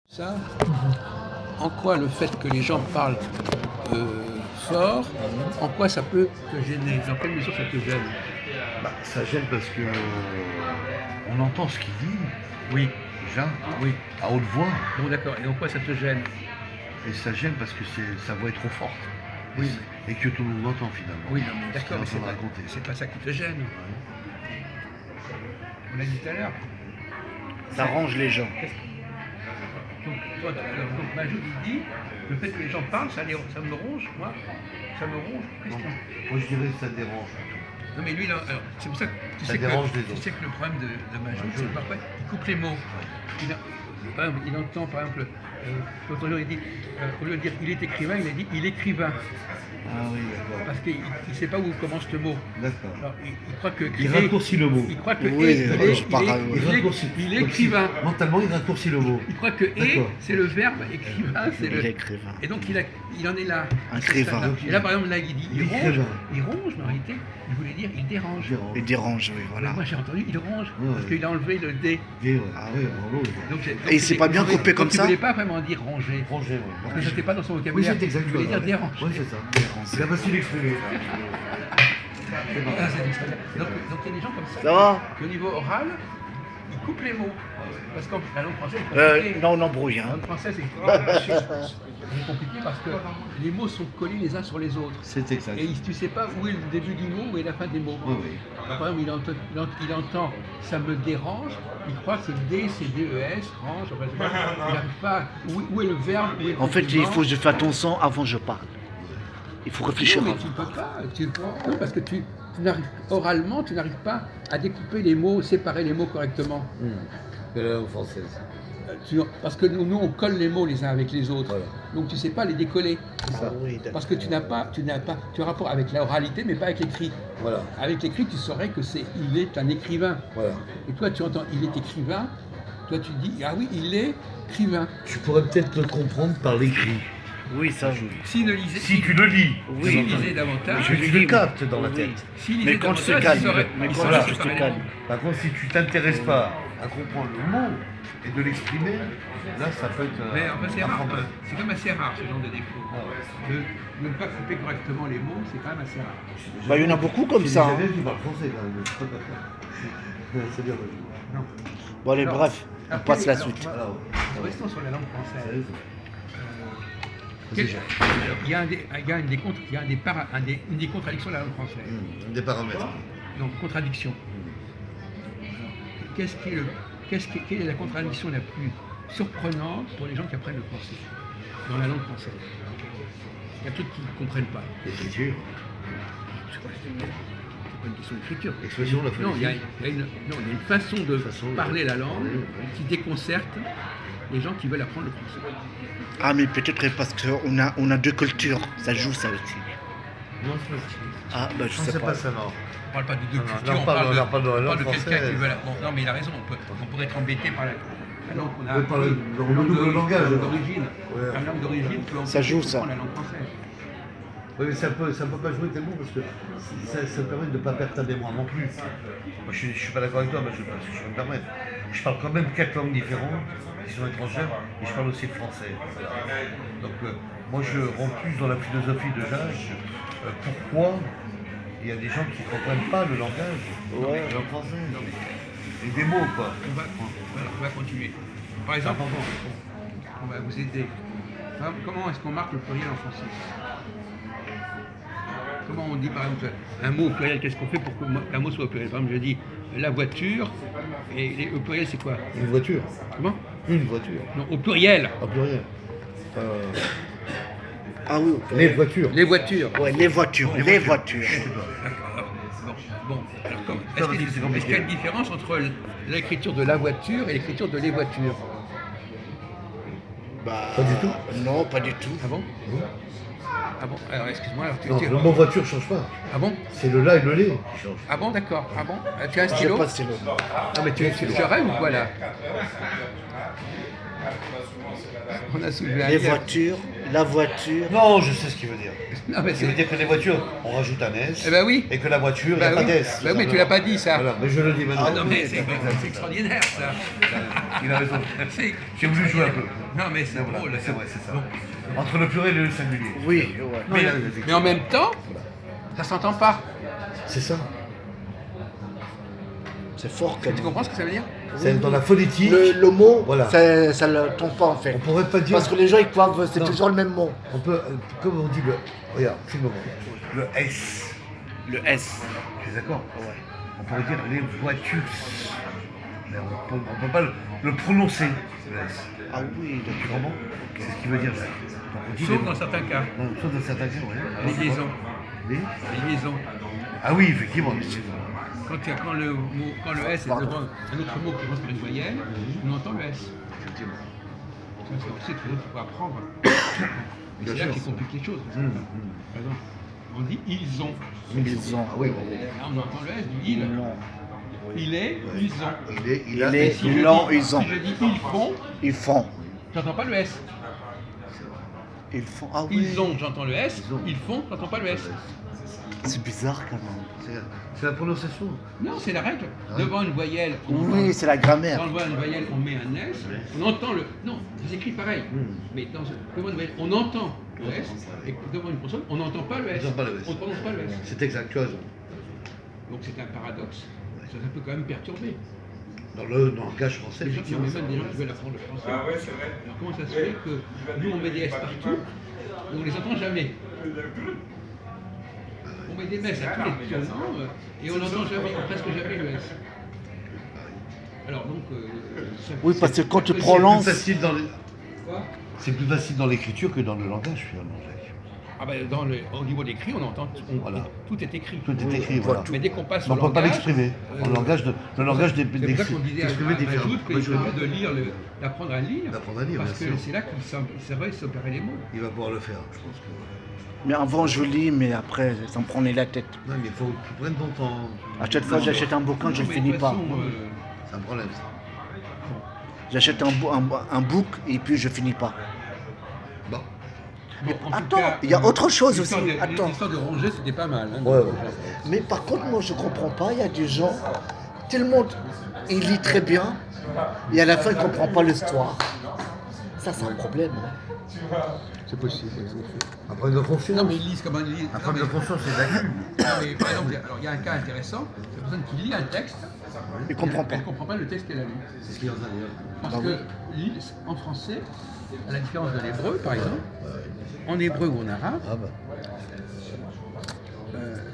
Ça, en quoi le fait que les gens parlent fort, en quoi ça peut te gêner? Dans quelle mesure ça te gêne? Ça gêne parce que on entend ce qu'il dit, Oui, déjà, oui. à haute voix. Bon, d'accord. Et en quoi ça te gêne? Et ça gêne parce que sa voix est trop forte. Oui. Et que tout le monde l'entend finalement. Oui, non, mais d'accord, mais Ce qu'il est en train de raconter. c'est pas ça qui te gêne. On l'a dit tout à l'heure. Ça arrange les gens. Donc Majoud, il dit, le fait que les gens parlent, ça me ronge, moi. Ça me ronge. Non, moi je dirais que ça dérange. Non, mais lui, alors, c'est pour ça que tu Ça sais dérange que, les tu autres. sais que le problème de Majoud, c'est que parfois, il coupe les mots. Par exemple, il entend, par exemple, l'autre jour, il dit, au lieu de dire il est écrivain, il a dit il écrivain. Ah oui, d'accord. Parce qu'il ne sait pas où commence le mot. D'accord. Alors, il croit que. Il raccourcit le mot. Il croit que Oui, il est écrivain. Mentalement, il raccourcit le mot. Il croit que c'est le verbe, écrivain, c'est le. L'écrivain. Et donc il en est là. Un écrivain. Et là, par exemple, là, il dit il ronge. L'écrivain. Il ronge, mais en réalité, il voulait dire il dérange. Il dérange, oui, voilà. Moi, j'ai entendu il ronge, Ouais, parce ouais. qu'il a enlevé le D. Ah oui, bravo. Donc, Et il s'est pas bien coupé comme ça? Il ne voulait pas vraiment dire ranger. Ranger, oui. Parce que ça n'était pas dans son Oui, vocabulaire. c'est exact. Il voulait dire déranger. Oui, c'est ça. Il a pas su l'exprimer. Ah, c'est extraordinaire. Donc il y a des gens comme ça. Ça va? Au niveau oral, ils coupent les mots. Parce que la langue française est compliquée. Non, on embrouille, La hein. langue française est compliquée parce que les mots sont collés les uns sur les autres. C'est exact. Et tu ne sais pas où est le début du mot, où est la fin des mots. Oui, oui. Par exemple, il entend ça me dérange, il croit que D c'est DES, range, enfin, il n'arrive pas. Où est le verbe, où est le En fait, il complément. faut que je fasse attention avant que je parle. Il faut réfléchir Non, mais avant. tu ne peux pas. Non, parce que oralement, tu n'arrives pas à découper les mots, séparer les mots correctement. De la langue française. Parce que nous, on colle les mots les uns avec les autres. Voilà. Donc tu ne sais pas les décoller. Ah oui, d'accord. Parce que tu as rapport avec la oralité, mais pas avec l'écrit. Voilà. Avec l'écrit, tu saurais que il est un écrivain. Voilà. Et toi, tu entends il est écrivain. Toi, tu dis ah oui, il est écrivain. Tu pourrais peut-être le comprendre par l'écrit. Oui, ça joue. S'il ne lisait, Si tu le lis. Oui. s'il lisait davantage, Je Tu lis, le oui. captes dans la tête. s'il lisait Mais quand je davantage, te calme, il saurait- mais il quand saurait je te séparer les calme. mots. Par contre, si tu t'intéresses pas à comprendre le mot et de l'exprimer, là, ça peut être. Mais enfin, c'est un rare. problème. C'est quand même assez rare ce genre de défaut. Ah ouais. De ne pas couper correctement les mots, c'est quand même assez rare. Bah, il y en a beaucoup comme J'ai ça. des hein. élèves qui parlent français quand même. C'est bien. Non. Bon, allez, Alors, bref, on alors, passe la alors, suite. Alors, Restons sur la langue française. c'est Il y a une des contradictions de la langue française. des paramètres. Donc, contradiction. Quelle est la contradiction la plus surprenante pour les gens qui apprennent le français dans la langue française? Il y a trucs qu'ils ne comprennent pas. L'écriture. C'est pas une question d'écriture. L'expression, la Non, il y a phonétique. une façon de Façon de- parler la langue Oui. qui déconcerte les gens qui veulent apprendre le français. Ah, mais peut-être parce qu'on a deux cultures. Ça joue, ça aussi. Non, c'est pas ça. Ah, bah, je Non, sais c'est pas. pas ça, non. On parle pas de deux Non, cultures, non, on on parle parle de la de langue quelqu'un française. qui veut la... Bon, non, mais il a raison, on pourrait être embêté par la langue qu'on a Oui, par le appris, double langage. la langue d'origine. Ouais. La langue d'origine peut Ça joue, empêcher de ça. comprendre la langue française. Oui, mais ça peut pas jouer tellement parce que ça te permet de ne pas perdre ta mémoire non plus. Moi, je suis pas d'accord avec toi, mais je peux me permettre. Je parle quand même 4 langues différentes qui sont étrangères et je parle aussi le français. Donc, moi, je rentre plus dans la philosophie de Jacques. Pourquoi il y a des gens qui ne comprennent pas le langage, Ouais. le français, et des mots, quoi. On va continuer. Par exemple, on va vous aider. Comment est-ce qu'on marque le pluriel en français? Comment on dit par exemple un mot au pluriel? Qu'est-ce qu'on fait pour qu'un mot soit au pluriel? Par exemple, je dis la voiture, et au pluriel c'est quoi? Une voiture. Comment? Une voiture. Non, au pluriel. En pluriel. Ah oui, Les voitures. Les voitures. ouais, les voitures, les voitures. D'accord. Bon, alors Ça aussi, c'est compliqué. est-ce qu'il y a une différence entre l'écriture de la voiture et l'écriture de les voitures? Bah, Pas du tout. Non, pas du tout. Ah bon? Ah bon? Alors excuse-moi, alors Non, le mot voiture ne change pas. Ah bon? C'est le la et le lait qui changent. Ah bon, d'accord. Ah bon? Tu as un Je sais stylo? pas si c'est le. Non mais tu rêves ou quoi là? On a soulevé un Les lien. voitures, la voiture. Non, je sais ce qu'il veut dire. Non, mais Il veut c'est... dire que les voitures, on rajoute un S. Eh ben oui. Et que la voiture, il n'y Bah a pas oui. d'S. Bah oui, tu l'as pas dit ça. Voilà, mais je le dis maintenant. Ah non, mais c'est extraordinaire ça. Il a raison. C'est- J'ai voulu jouer un peu. Non, mais c'est Mais voilà, drôle. mais c'est vrai, c'est ça. Donc, Entre le pluriel et le singulier. Oui, ouais. Non, mais, il a raison, mais en même temps, ça s'entend pas. c'est ça. C'est fort quand Tu même. comprends ce que ça veut dire? C'est dans la phonétique. Le mot, Voilà. ça ne tombe pas en fait. On pourrait pas dire. Parce que les gens ils croient que c'est Non. toujours le même mot. On peut, comme on dit le. Regarde, filme-moi. Le S. Le S. Tu es d'accord? On pourrait dire les voitures. Mais on peut pas le prononcer, le S. Ah oui, Tu comprends? C'est ce qu'il veut dire. Donc on dit Sauf les- dans certains cas. Non, sauf dans certains cas, ouais. Les liaisons. Les- Les liaisons. Ah oui, effectivement. les liaisons. Quand le S est devant un autre mot qui commence par une voyelle, on entend le S. Effectivement. Ça, c'est aussi qu'il faut apprendre. Mais Bien c'est là sûr. qui complique les choses. Hum, hum. Par exemple, on dit ils ont. Ils ont. Ah oui, bon. Là, on entend le S du il. Non. Il est, Ouais. ils ont. Il a. Il est- Si je l'ont, dis- ils ont. Si je dis ils font, Ils font. j'entends pas le S. Ils font. Ah oui. Ils ont, j'entends le S. Ils ont. Ils font, j'entends pas le S. C'est bizarre quand même. C'est la prononciation. Non, c'est la règle. Ah. Devant une voyelle, Oui, c'est la grammaire. devant une voyelle, on met un S. On entend le. Non, c'est écrit pareil. Mais devant une voyelle, on entend le S. Et devant une consonne, on n'entend pas le S. On n'entend pas le S. On ne prononce pas le S. C'est exact, tu as raison. Donc c'est un paradoxe. Ça peut quand même perturber. Dans le langage français, Les gens, il y a effectivement. même des gens qui veulent apprendre le français. Ah ouais, c'est vrai. Alors comment ça se fait que nous on met des S partout et on les entend jamais? On met des S à tous les tournants et on n'entend jamais, presque jamais le S. Alors donc. Oui, parce que quand tu ça peut- prononces- C'est plus facile dans les- Quoi? C'est plus facile dans l'écriture que dans le langage, finalement, Jacques. Ah ben au niveau de l'écrit, on entend, Voilà. tout est écrit. Tout est Oui, écrit, on voit voilà. tout. Mais dès qu'on passe Mais on au ne peut pas langage, l'exprimer. Le langage, le langage des c'est pour ça qu'on disait à d'exprimer différemment. Majoud qu'il suffit de lire, d'apprendre à lire, D'apprendre à lire, parce bien que sûr. c'est là qu'il savait s'opérer les mots. Il va pouvoir le faire, je pense que. Mais avant je lis, mais après ça me prenait la tête. Non, mais il faut que tu prennes ton temps. À chaque fois que j'achète un bouquin, je ne Mais finis de toute pas. façon, C'est un problème, ça. J'achète un book et puis je finis pas. Bon. bon, en tout Attends, cas, il y a autre chose l'histoire aussi. de- Attends. L'histoire de ranger, c'était pas mal. Hein, Ouais, ouais. Mais par contre, moi je comprends pas, il y a des gens, tellement ils lisent très bien, et à la fin ils ne comprennent pas l'histoire. Ça c'est un problème. Hein. C'est possible. Après de conscience. Non, mais ils lisent comme un livre. Après de conscience, c'est d'accueil. Par exemple, alors, il y a un cas intéressant, c'est la personne qui lit un texte, Ils ne comprennent pas. elle ne comprend pas le texte qu'elle a lu. C'est ce qu'il y en a d'ailleurs. Parce Ah que en français, à la différence de l'hébreu par exemple, en hébreu ou en arabe, Ah bah.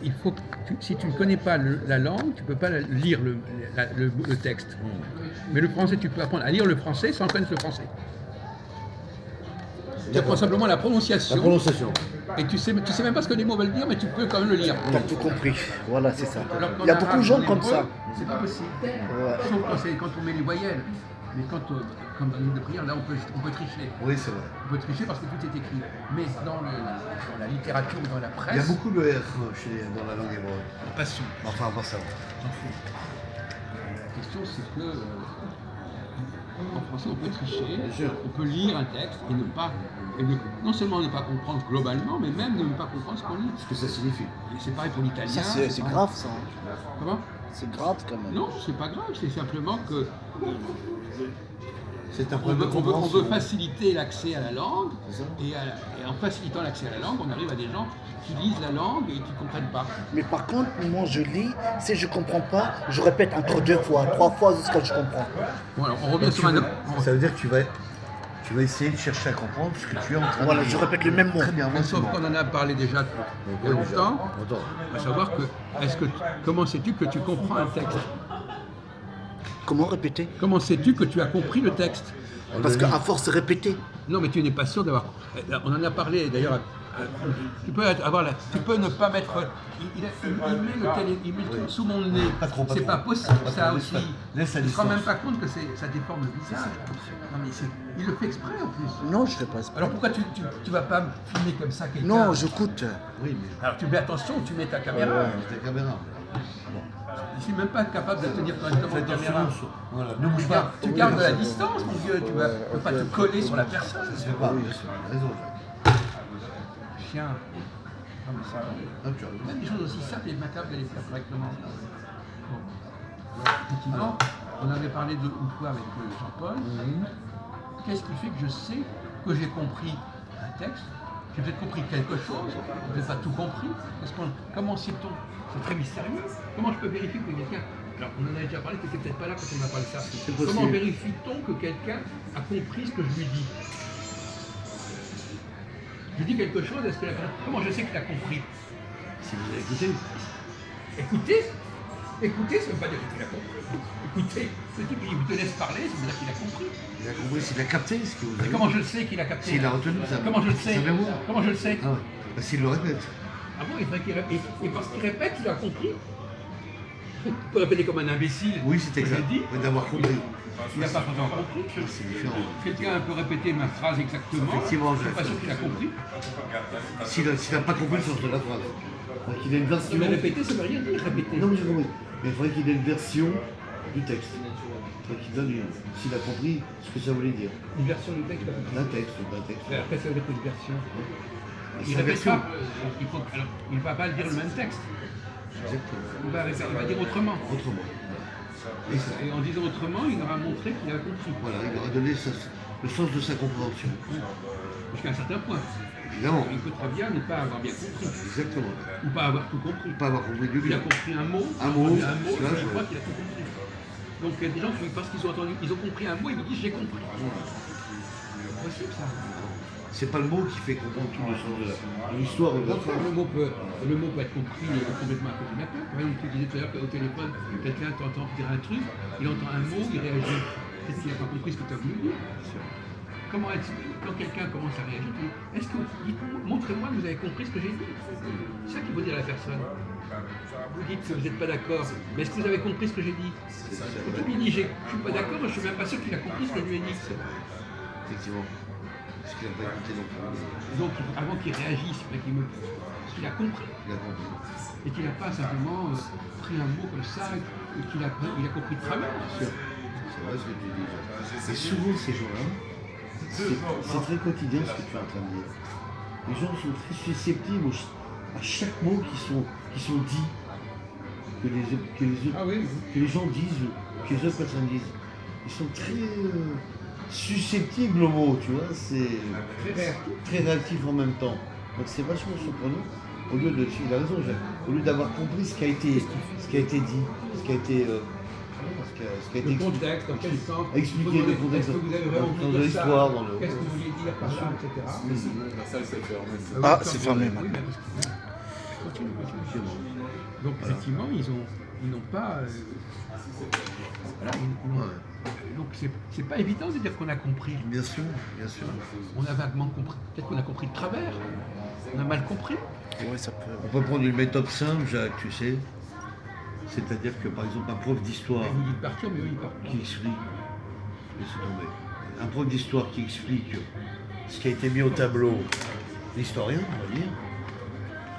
il faut que si tu ne connais pas la langue, tu ne peux pas lire le texte. Mais le français, tu peux apprendre à lire le français sans connaître le français. Tu apprends simplement la prononciation, La prononciation. et tu sais même pas ce que les mots veulent dire, mais tu peux quand même le lire. T'as tout compris. Voilà, c'est ça. Alors qu'en Il y a beaucoup arabe, de gens en comme hébreu, ça. C'est pas possible. Ouais. Sauf quand on met les voyelles. Mais comme dans le livre de prière, là on peut tricher. Oui, c'est vrai. On peut tricher parce que tout est écrit. Mais dans la littérature ou dans la presse, Il y a beaucoup de R dans la langue hébreu. pas sûr. Enfin, on va savoir. S'en fout. La question c'est que en français on peut tricher, Bien sûr. on peut lire un texte et non seulement ne pas comprendre globalement, mais même ne pas comprendre ce qu'on lit. Ce que ça signifie. Et c'est pareil pour l'italien. Ça c'est pareil. grave ça. Hein. Comment? C'est grave quand même. Non, c'est pas grave, c'est simplement que C'est un on problème de veut, on veut compréhension. faciliter l'accès à la langue, C'est ça. et en facilitant l'accès à la langue, on arrive à des gens qui lisent la langue et qui ne comprennent pas. Mais par contre, moi je lis, si je comprends pas, je répète encore 2 fois, 3 fois jusqu'à ce que je comprends. Bon, alors on revient Donc, sur un autre. ça veut dire que tu vas essayer de chercher à comprendre ce que tu es en train Voilà, de je dire. répète le même mot. Très bien, moi c'est Sauf bon. qu'on en a parlé déjà il y a Ouais, déjà. longtemps, Longtemps. à savoir que, comment sais-tu que tu comprends un texte? Comment répéter? Comment sais-tu que tu as compris le texte? Parce qu'à force de répéter, Non, mais tu n'es pas sûr d'avoir. On en a parlé d'ailleurs. Tu peux ne pas mettre. Il met le truc sous mon nez. Pas trop, pas C'est trop. pas possible, Pas ça trop, aussi. laisse à Tu ne te rends distance. même pas compte que ça déforme le visage. Non, mais il le fait exprès en plus. non, je fais pas ça. Alors pourquoi tu vas pas filmer comme ça quelqu'un? Non, je coûte. Oui, mais. Alors tu mets attention, tu mets ta caméra. C'est la caméra. Bon. Je suis même pas capable de tenir correctement Fais la caméra. attention. Voilà, ne bouge pas. Tu gardes de la distance, mon Dieu, tu vas peux pas te coller sur la personne. Ça se fait pas, bien sûr, t'as raison. Chien. Non, mais ça, Ah, tu as raison. même des choses aussi simples et macabres de les faire correctement. Bon. Effectivement, on avait parlé de une fois avec Jean-Paul. Qu'est-ce qui fait que je sais que j'ai compris un texte? J'ai peut-être compris quelque chose, j'ai peut-être pas tout compris. Comment sait-on? C'est très mystérieux. Comment je peux vérifier que quelqu'un... Alors, on en a déjà parlé, tu n'étais peut-être pas là quand on a parlé de ça. Comment vérifie-t-on que quelqu'un a compris ce que je lui dis? Je dis quelque chose, est-ce que la personne... Comment je sais qu'il a compris? Si vous avez écouté. Écoutez, écoutez, ça ne veut pas dire qu'il a compris. Écoutez, le type qui te laisse parler, ça veut dire qu'il a compris. Il a compris, s'il a capté ce que vous Mais avez comment je le sais qu'il a capté? S'il a retenu ça. Comment je le sais? Savez-vous Comment je le sais? Ah ouais. Bah, s'il le répète. Ah bon, il faudrait qu'il répète. Et parce qu'il répète, il a compris. Il peut répéter comme un imbécile. Oui, c'est exact. Dit. Oui, d'avoir compris. Il n'a pas forcément compris. Ah, c'est différent. Quelqu'un peut répéter ma phrase exactement. Effectivement, je ne suis pas sûr qu'il a compris. S'il n'a pas compris le sens de la phrase. Il faut qu'il ait une version. Mais répéter, ça ne veut rien dire, répéter. Non, mais j'ai compris. Mais il faudrait qu'il ait une version du texte. Il faudrait qu'il donne une. S'il a compris ce que ça voulait dire. Une version du texte, D'un texte, d'un texte. Mais après, ça veut dire une version. Il Sa répète version. pas. Alors, il ne va pas dire le même texte. Exactement. Il va dire autrement. Autrement. Et en disant autrement, il aura montré qu'il a compris. Voilà, il aura donné le sens de sa compréhension. Jusqu'à un certain point. Évidemment. Il peut très bien ne pas avoir bien compris. Exactement. Ou pas avoir tout compris. Pas avoir compris du Il a bien. compris un mot. Un mot, je là, crois qu'il a tout compris. Donc il y a des gens qui, parce qu'ils ont entendu, ils ont compris un mot, ils me disent j'ai compris. C'est possible ça. C'est pas le mot qui fait comprendre tout le sens de l'histoire de la Donc phrase. le mot peut être compris complètement à côté de la plaque. Par exemple, tu disais tout à l'heure qu'au téléphone, quelqu'un t'entend dire un truc, il entend un mot, il réagit. Peut-être qu'il n'a pas compris ce que tu as voulu dire. Comment quand quelqu'un commence à réagir, tu dis, est-ce que montrez-moi que vous avez compris ce que j'ai dit. C'est ça qu'il faut dire à la personne. Vous dites que vous n'êtes pas d'accord, mais est-ce que vous avez compris ce que j'ai dit? Quand tu lui dis je ne suis pas d'accord, je ne suis même pas sûr qu'il a compris ce que je lui ai dit. Effectivement. Parce qu'il n'a pas écouté non plus. Donc avant qu'il réagisse, qu'il a compris. Il a compris. Et qu'il n'a pas simplement pris un mot comme ça et qu'il a compris de travers. C'est vrai ce que tu dis. Et souvent ces gens-là, c'est très quotidien ce que tu es en train de dire. Les gens sont très susceptibles à chaque mot qui sont dits, que les gens disent, que les autres personnes disent. Ils sont très susceptibles aux mots, tu vois, c'est très réactif en même temps. Donc c'est vachement surprenant. Au lieu de, il a raison, Jacques, au lieu d'avoir compris ce qui a été dit, ce qui a été Le contexte, dans quel sens, expliquer le contexte est-ce que vous avez vraiment dans voulu dire l'histoire, ça, dans le. qu'est-ce que vous vouliez dire par là, etc. Ah, c'est fermé Oui, maintenant. mais parce que- continue. Donc effectivement, ils n'ont pas... voilà, donc c'est pas évident de dire qu'on a compris. Bien sûr, bien sûr. On a vaguement compris. Peut-être qu'on a compris de travers. On a mal compris. Oui, ça peut. On peut prendre une méthode simple, Jacques, tu sais. C'est-à-dire que par exemple un prof d'histoire Vous dites partir, mais eux, ils partent. qui explique, laissez tomber, un prof d'histoire qui explique ce qui a été mis au tableau, l'historien, on va dire,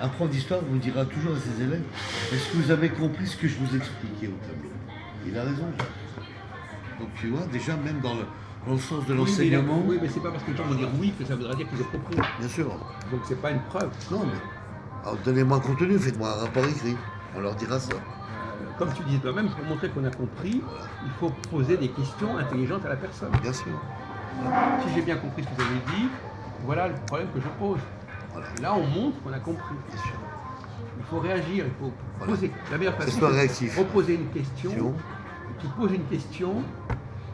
un prof d'histoire vous dira toujours à ses élèves, est-ce que vous avez compris ce que je vous expliquais au tableau? Il a raison, Jacques. Donc tu vois, déjà même dans le sens de l'enseignement, Oui, mais c'est pas parce que les gens vont dire oui que ça voudra dire qu'ils ont compris. bien sûr. Donc c'est pas une preuve. Non, mais alors, donnez-moi un contenu, faites-moi un rapport écrit, on leur dira ça. Comme tu disais toi-même, pour montrer qu'on a compris, il faut poser des questions intelligentes à la personne. Bien sûr. Si j'ai bien compris ce que vous avez dit, voilà le problème que je pose. Voilà. Là, on montre qu'on a compris. Bien sûr. Il faut réagir, il faut Voilà. poser. La meilleure façon, soit c'est réactif. de reposer une question. Question. Tu poses une question,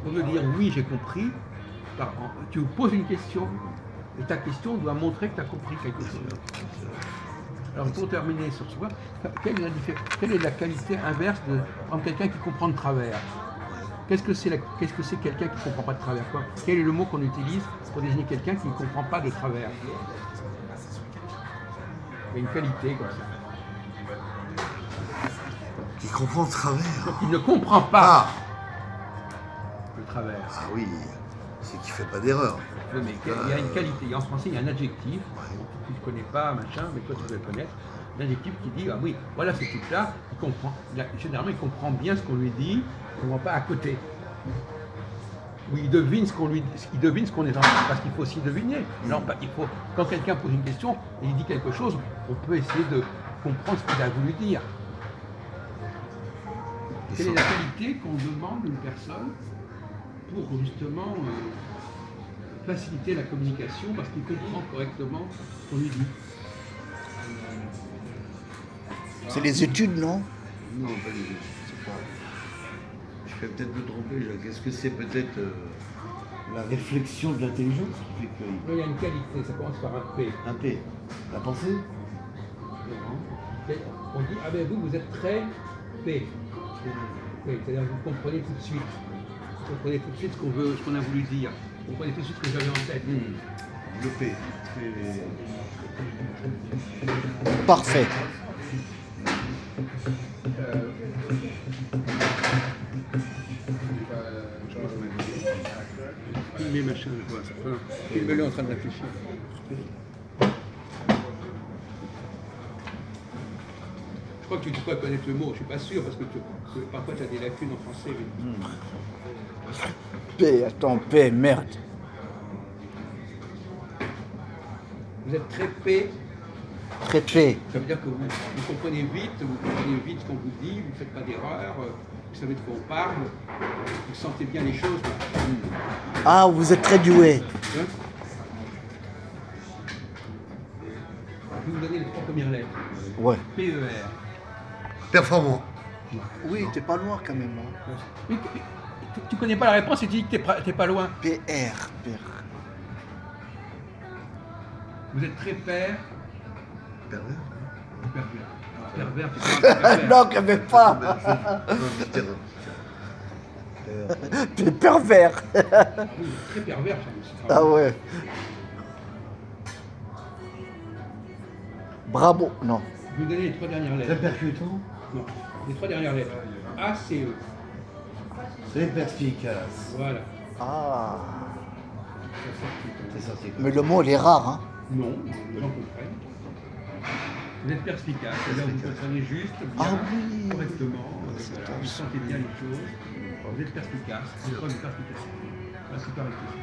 au lieu de dire oui, j'ai compris, tu poses une question, et ta question doit montrer que tu as compris quelque chose. Alors pour terminer sur ce point, quelle est la qualité inverse de quelqu'un qui comprend de travers? Qu'est-ce que c'est quelqu'un qui ne comprend pas de travers, quoi? Quel est le mot qu'on utilise pour désigner quelqu'un qui ne comprend pas de travers? Il y a une qualité comme ça. Qui comprend le travers. Donc il ne comprend pas le travers. Ah oui, c'est qu'il ne fait pas d'erreur. Oui, mais il y a une qualité. En français, il y a un adjectif. Tu ne connais pas, machin, mais toi tu dois le connaître. L'injectif qui dit, ah oui, voilà ce type-là, généralement il comprend bien ce qu'on lui dit, il ne va pas à côté. Oui, il devine ce qu'on est en train, parce qu'il faut aussi deviner. Non, quand quelqu'un pose une question et il dit quelque chose, on peut essayer de comprendre ce qu'il a voulu dire. Quelle est la qualité qu'on demande d'une personne pour justement faciliter la communication parce qu'il comprend correctement ce qu'on lui dit? C'est les études, non? Non, pas les deux. C'est pas. Je vais peut-être me tromper, Jacques. Est-ce que c'est peut-être la réflexion de l'intelligence qui fait que. Il y a une qualité, ça commence par un P. Un P. La pensée? On dit, ah ben vous êtes très P. Oui, c'est-à-dire que vous comprenez tout de suite. Vous comprenez tout de suite ce qu'on a voulu dire. Vous comprenez tout de suite ce que j'avais en tête. Le P. Parfait. Filmer machin, quoi. Filmez-le en train de réfléchir. Je crois que tu dois connaître le mot, je suis pas sûr, parce que parfois tu as des lacunes en français. P, attends, P, merde. Vous êtes très P. Très P. Ça veut dire que vous comprenez vite ce qu'on vous dit, vous ne faites pas d'erreur, vous savez de quoi on parle, vous sentez bien les choses. Ah, vous êtes très doué. Hein? Je vais vous donner les 3 premières lettres. Ouais. PER. Performant. Oui, t'es pas loin quand même. Hein. Mais tu connais pas la réponse et tu dis que t'es pas loin. PR. Vous êtes très père. Pervers. Pervers, c'est pas un pervers. Non, quand même pas. T'es pervers. Vous êtes très pervers, ça. Ah ouais. Bravo. Non. Je vais vous donner les 3 dernières lettres. Répercutant. Non, les 3 dernières lettres. A, C, E. C'est perspicace. Voilà. Ah. C'est sorti. Mais le mot, il est rare. Hein. Non, les gens comprennent. Vous êtes perspicace, c'est-à-dire vous comprenez juste, bien, Ah oui. correctement, vous sentez bien les choses. Vous êtes perspicace, c'est une preuve de perspicacité. Voilà, c'est pas réfléchi.